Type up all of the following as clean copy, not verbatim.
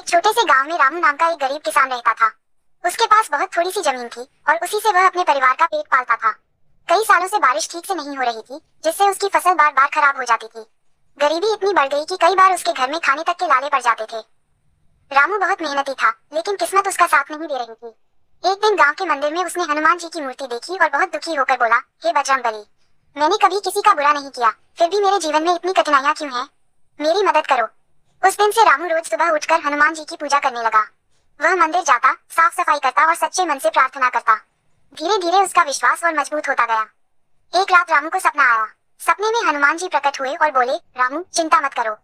एक छोटे से गांव में रामू नाम का एक गरीब किसान रहता था। उसके पास बहुत थोड़ी सी जमीन थी और उसी से वह अपने परिवार का पेट पालता था। कई सालों से बारिश ठीक से नहीं हो रही थी, जिससे उसकी फसल बार बार खराब हो जाती थी। गरीबी इतनी बढ़ गई कि कई बार उसके घर में खाने तक के लाले पड़ जाते थे। रामू बहुत मेहनती था, लेकिन किस्मत उसका साथ नहीं दे रही थी। एक दिन गांव के मंदिर में उसने हनुमान जी की मूर्ति देखी और बहुत दुखी होकर बोला, हे बजरंगबली, मैंने कभी किसी का बुरा नहीं किया, फिर भी मेरे जीवन में इतनी कठिनाइयां क्यों हैं? मेरी मदद करो। उस दिन से रामू रोज सुबह उठकर हनुमान जी की पूजा करने लगा। वह मंदिर जाता, साफ सफाई करता और सच्चे मन से प्रार्थना करता। धीरे धीरे उसका विश्वास और मजबूत होता गया। एक रात रामू को सपना आया। सपने में हनुमान जी प्रकट हुए और बोले, रामू चिंता मत करो,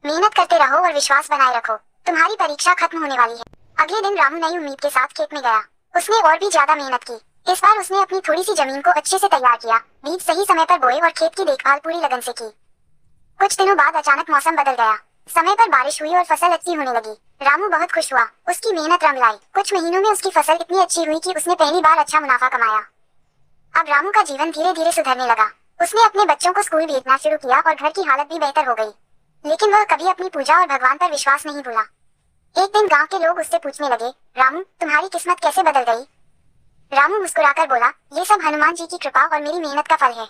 मेहनत करते रहो और विश्वास बनाए रखो, तुम्हारी परीक्षा खत्म होने वाली है। अगले दिन रामू नई उम्मीद के साथ खेत में गया। उसने और भी ज्यादा मेहनत की। इस बार उसने अपनी थोड़ी सी जमीन को अच्छे से तैयार किया, बीज सही समय पर बोए और खेत की देखभाल पूरी लगन से की। कुछ दिनों बाद अचानक मौसम बदल गया। समय पर बारिश हुई और फसल अच्छी होने लगी। रामू बहुत खुश हुआ। उसकी मेहनत रंग लाई। कुछ महीनों में उसकी फसल इतनी अच्छी हुई कि उसने पहली बार अच्छा मुनाफा कमाया। अब रामू का जीवन धीरे धीरे सुधरने लगा। उसने अपने बच्चों को स्कूल भेजना शुरू किया और घर की हालत भी बेहतर हो गई। लेकिन वह कभी अपनी पूजा और भगवान पर विश्वास नहीं भूला। एक दिन गांव के लोग उससे पूछने लगे, रामू तुम्हारी किस्मत कैसे बदल गई? रामू मुस्कुराकर बोला, ये सब हनुमान जी की कृपा और मेरी मेहनत का फल है।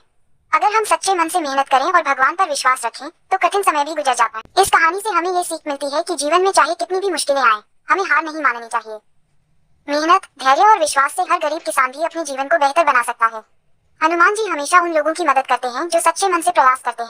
अगर हम सच्चे मन से मेहनत करें और भगवान पर विश्वास रखें, तो कठिन समय भी गुजर जाता है। इस कहानी से हमें ये सीख मिलती है कि जीवन में चाहे कितनी भी मुश्किलें आए, हमें हार नहीं माननी चाहिए। मेहनत, धैर्य और विश्वास से हर गरीब किसान भी अपने जीवन को बेहतर बना सकता है। हनुमान जी हमेशा उन लोगों की मदद करते हैं जो सच्चे मन से प्रयास करते हैं।